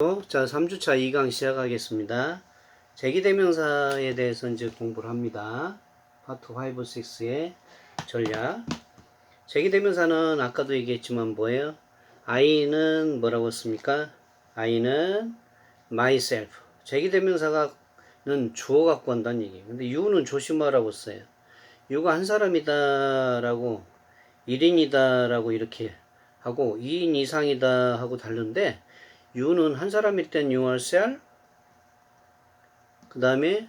자, 3주차 2강 시작하겠습니다. 제기대명사에 대해서 이제 공부를 합니다. 파트 5, 6의 전략. 제기대명사는 아까도 얘기했지만 뭐예요? I는 뭐라고 했습니까? I는 myself. 제기대명사가는 주어 갖고 한다는 얘기예요. 근데 you는 조심하라고 써요. you가 한 사람이다 라고 1인이다 라고 이렇게 하고 2인 이상이다 하고 다른데 you는 한 사람일 땐 you are self, 그 다음에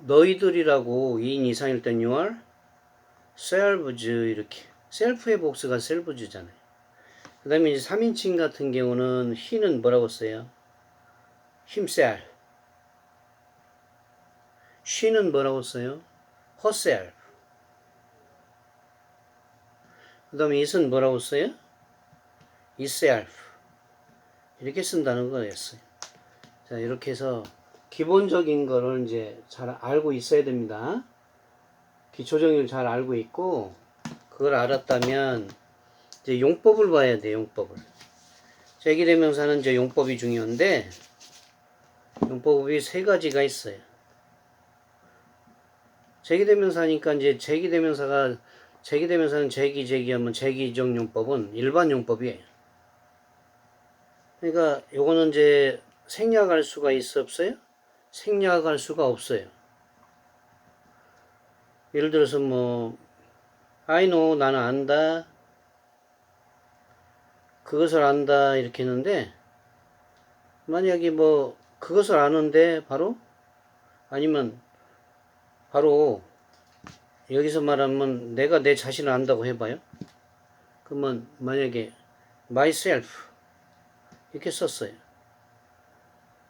너희들이라고 2인 이상일 땐 you are selves 이렇게 self의 복수가 selves잖아요. 그 다음에 이제 3인칭 같은 경우는 he는 뭐라고 써요? himself. she는 뭐라고 써요? herself. 그 다음에 it은 뭐라고 써요? itself. 이렇게 쓴다는 거였어요. 자, 이렇게 해서 기본적인 거를 이제 잘 알고 있어야 됩니다. 기초정의를 잘 알고 있고, 그걸 알았다면 이제 용법을 봐야 돼. 용법을. 제기대명사는 이제 용법이 중요한데 용법이 세 가지가 있어요. 제기대명사니까 이제 제기대명사는 제기하면 제기적 용법은 일반 용법이에요. 그러니까 요거는 이제 생략할 수가 있어 없어요? 생략할 수가 없어요. 예를 들어서 뭐 I know, 나는 안다, 그것을 안다 이렇게 했는데 만약에 뭐 그것을 아는데 아니면 바로 여기서 말하면 내가 내 자신을 안다고 해봐요. 그러면 만약에 myself 이렇게 썼어요.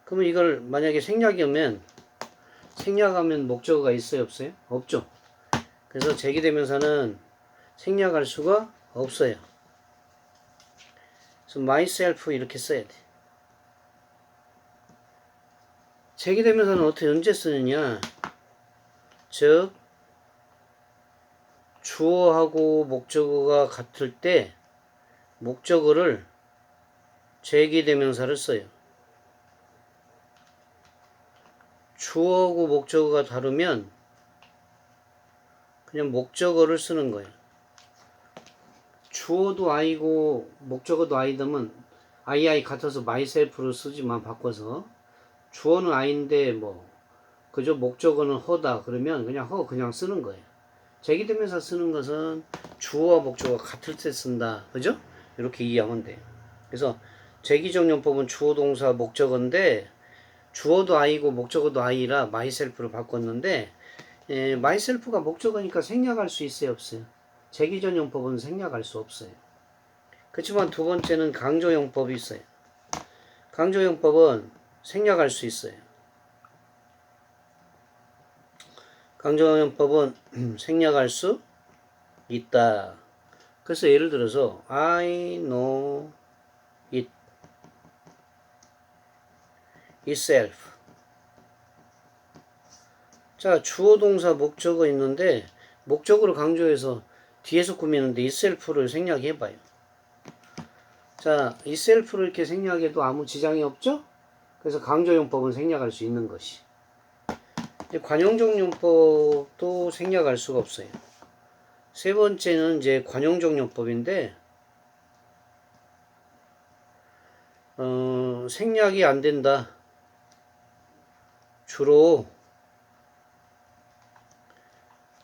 그러면 이걸 만약에 생략하면 목적어가 있어요 없어요? 없죠. 그래서 제기대명사는 생략할 수가 없어요. 그래서 myself 이렇게 써야 돼. 제기대명사는 어떻게 언제 쓰느냐? 즉 주어하고 목적어가 같을 때 목적어를 제기대명사를 써요. 주어하고 목적어가 다르면 그냥 목적어를 쓰는 거예요. 주어도 I고 목적어도 I다면 I 같아서 myself로 쓰지만 바꿔서 주어는 I인데 뭐 그저 목적어는 허다 그러면 그냥 그냥 쓰는 거예요. 제기대명사 쓰는 것은 주어와 목적어가 같을 때 쓴다. 그죠? 이렇게 이해하면 돼요. 그래서 제기적 용법은 주어 동사 목적어인데 주어도 I고 목적어도 I라 myself로 바꿨는데 myself가 목적어니까 생략할 수 있어요 없어요? 제기적 용법은 생략할 수 없어요. 그렇지만 두 번째는 강조 용법이 있어요. 강조 용법은 생략할 수 있어요. 강조용법은 생략할 수 있다. 그래서 예를 들어서 I know it itself. 자, 주어 동사 목적어 있는데 목적으로 강조해서 뒤에서 꾸미는데 itself를 생략해 봐요. 자, itself를 이렇게 생략해도 아무 지장이 없죠? 그래서 강조용법은 생략할 수 있는 것이. 관용적 용법도 생략할 수가 없어요. 세 번째는 이제 관용적 용법인데 생략이 안 된다. 주로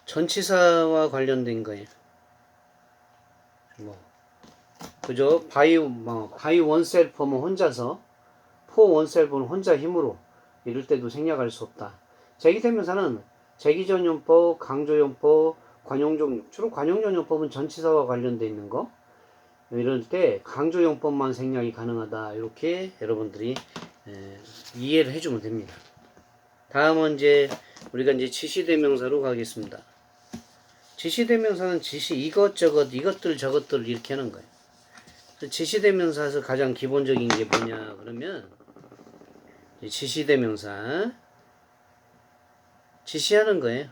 전치사와 관련된 거예요. 그죠? by oneself면 혼자서, for oneself는 혼자 힘으로 이럴 때도 생략할 수 없다. 제기대명사는 제기적 용법, 강조 용법, 관용적 용법, 주로 관용적 용법은 전치사와 관련돼 있는 거. 이럴 때 강조 용법만 생략이 가능하다. 이렇게 여러분들이 이해를 해주면 됩니다. 다음은 이제 우리가 이제 지시대명사로 가겠습니다. 지시대명사는 이것저것 이것들 저것들 이렇게 하는 거예요. 지시대명사에서 가장 기본적인 게 뭐냐 그러면 지시대명사 지시하는 거예요.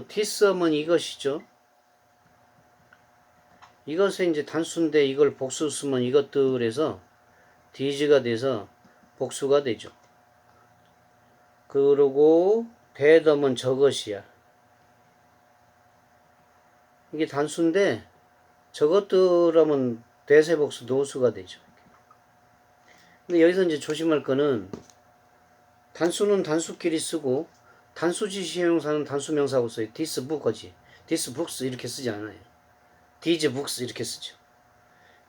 this 하면 이것이죠. 이것에 이제 단수인데 이걸 복수 쓰면 이것들에서 디즈가 돼서 복수가 되죠. 그러고 대덤은 저것이야. 이게 단수인데 저것들하면 대세복수 노수가 되죠. 근데 여기서 이제 조심할 거는 단수는 단수끼리 쓰고 단수지시 형용사는 단수명사하고 써요. this book지. this books 이렇게 쓰지 않아요. these books 이렇게 쓰죠.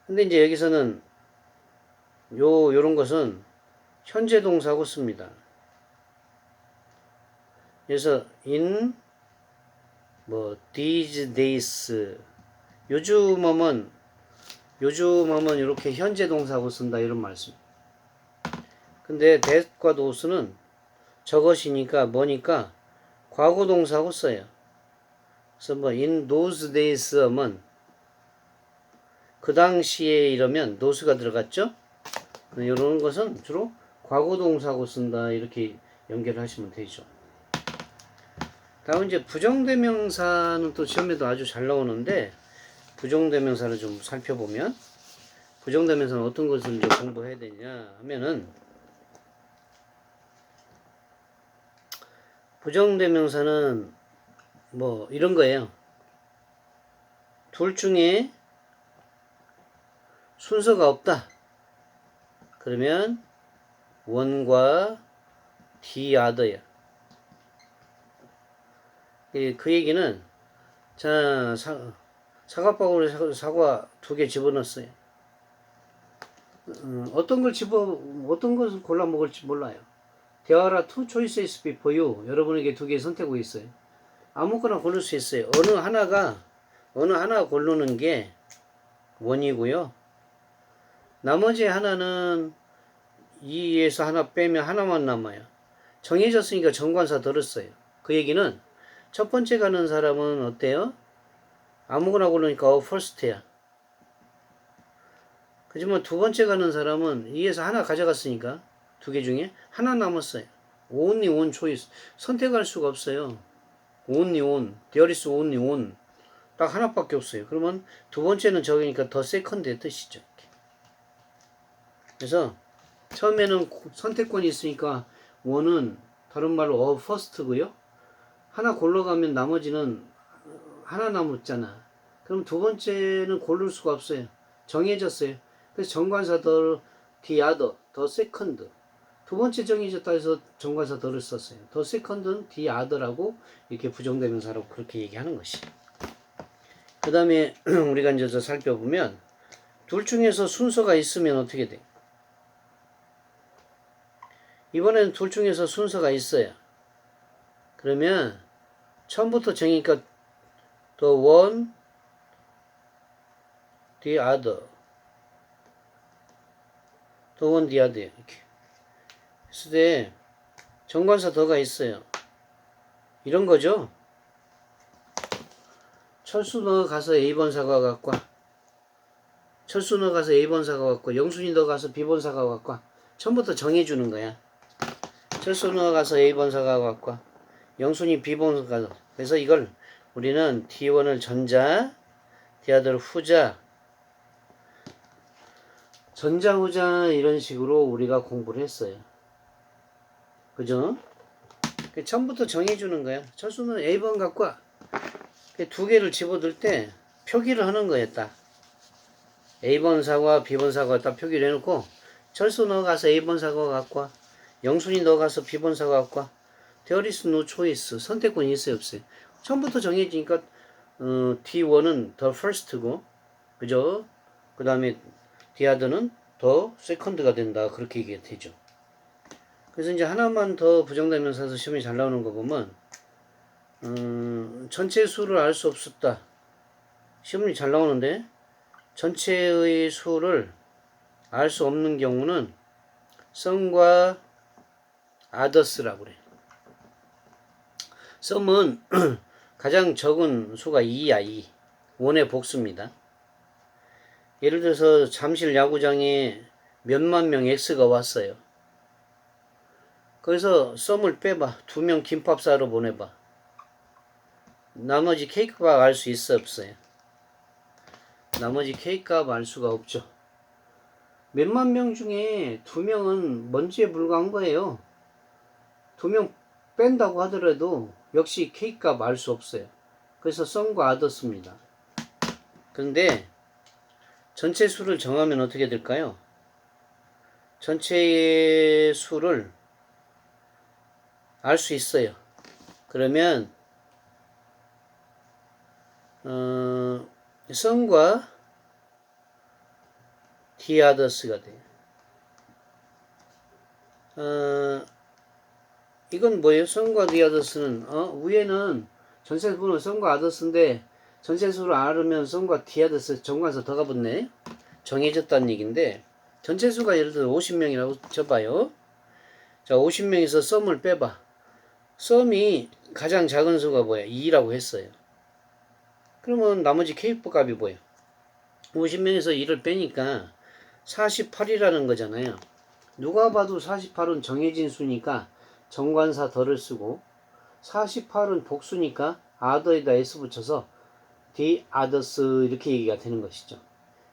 근데 이제 여기서는 요런 것은 현재 동사하고 씁니다. 그래서 in these days 요즘은 이렇게 현재 동사하고 쓴다 이런 말씀. 근데 that과 those는 저것이니까 뭐니까 과거 동사하고 써요. 그래서 in those days 하면 그 당시에 이러면 nose가 들어갔죠? 이런 것은 주로 과거 동사하고 쓴다 이렇게 연결하시면 되죠. 다음 이제 부정대명사는 또 시험에도 아주 잘 나오는데 부정대명사를 좀 살펴보면 부정대명사는 어떤 것을 이제 공부해야 되냐 하면은 부정대명사는 이런 거예요. 둘 중에 순서가 없다. 그러면 원과 the other야. 그 얘기는 자 사과바구니에 사과 2개 집어넣었어요. 어떤 것을 골라 먹을지 몰라요. There are two choices before you. 여러분에게 2개의 선택이 있어요. 아무거나 고를 수 있어요. 어느 하나 고르는 게 원이고요. 나머지 하나는 2에서 하나 빼면 하나만 남아요. 정해졌으니까 정관사 들었어요. 그 얘기는 첫 번째 가는 사람은 어때요? 아무거나 고르니까 first야. 그지만 두 번째 가는 사람은 2에서 하나 가져갔으니까 2개 중에 하나 남았어요. only one choice. 선택할 수가 없어요. only one. there is only one. 딱 하나밖에 없어요. 그러면 두 번째는 저기니까 더 second의 뜻이죠. 그래서 처음에는 선택권이 있으니까 one은 다른 말로 first고요. 하나 골라가면 나머지는 하나 남았잖아. 그럼 두 번째는 고를 수가 없어요. 정해졌어요. 그래서 정관사 the other, the second. 두 번째 정해졌다 해서 정관사 the를 썼어요. the second는 the other라고 이렇게 부정대명사라고 그렇게 얘기하는 것이. 그 다음에 우리가 이제 살펴보면 둘 중에서 순서가 있으면 어떻게 돼? 이번에는 둘 중에서 순서가 있어요. 그러면 처음부터 정의니까 the one, the other, the one, the other 이렇게 했을 때 정관사 더가 있어요. 이런 거죠. 철수 너 가서 A번 사과 갖고 와. 철수 너 가서 A번 사과 갖고 와. 영순이 너 가서 B번 사과 갖고 와. 처음부터 정해주는 거야. 철수 너 가서 A번 사과 갖고 와. 영순이 B번 가서. 그래서 이걸 우리는 T1을 전자, T2를 후자, 전자, 후자 이런 식으로 우리가 공부를 했어요. 그죠? 처음부터 정해주는 거야. 철수는 A번 갖고 와. 2개를 집어들 때 표기를 하는 거야, 딱. A번 사과, B번 사과 딱 표기를 해놓고, 철수 너 가서 A번 사과 갖고 와. 영순이 너 가서 B번 사과 갖고 와. There is no choice. 선택권이 있어요, 없어요? 처음부터 정해지니까, T1은 the first고, 그죠? 그 다음에 the other는 the second가 된다. 그렇게 얘기가 되죠. 그래서 이제 하나만 더 부정대명사에서 시험이 잘 나오는 거 보면, 전체 수를 알 수 없었다. 시험이 잘 나오는데 전체의 수를 알 수 없는 경우는 some과 others라고 그래. some은 가장 적은 수가 2야. 2. 원의 복수입니다. 예를 들어서 잠실 야구장에 몇만 명 X가 왔어요. 그래서 some을 빼봐. 2명 김밥 사러 보내봐. 나머지 케이크밥 알 수 있어 없어요? 나머지 K값 알 수가 없죠. 몇만 명 중에 2명은 먼지에 불과한 거예요. 2명 뺀다고 하더라도 역시 K값 알 수 없어요. 그래서 썸과 아더스입니다. 그런데 전체 수를 정하면 어떻게 될까요? 전체의 수를 알 수 있어요. 그러면 썸과 디아더스가 돼요. 이건 뭐예요? 썸과 디아더스는 위에는 전체수는 썸과 아더스인데 전체수를 알으면 썸과 디아더스 정관사 더가 붙네. 정해졌다는 얘기인데 전체수가 예를 들어 50명이라고 쳐봐요. 자, 50명에서 썸을 빼봐. 썸이 가장 작은 수가 뭐야? 2라고 했어요. 그러면 나머지 K값 값이 뭐예요? 50명에서 2를 빼니까 48이라는 거잖아요. 누가 봐도 48은 정해진 수니까 정관사 덜을 쓰고 48은 복수니까 other에다 s 붙여서 the others 이렇게 얘기가 되는 것이죠.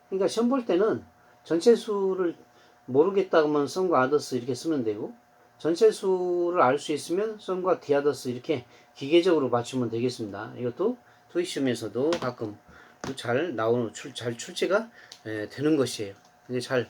그러니까 시험 볼 때는 전체 수를 모르겠다 하면 썸과 others 이렇게 쓰면 되고 전체 수를 알 수 있으면 썸과 the others 이렇게 기계적으로 맞추면 되겠습니다. 이것도 토익 시험에서도 가끔 잘 나오는 잘 출제가 되는 것이에요. 근데 잘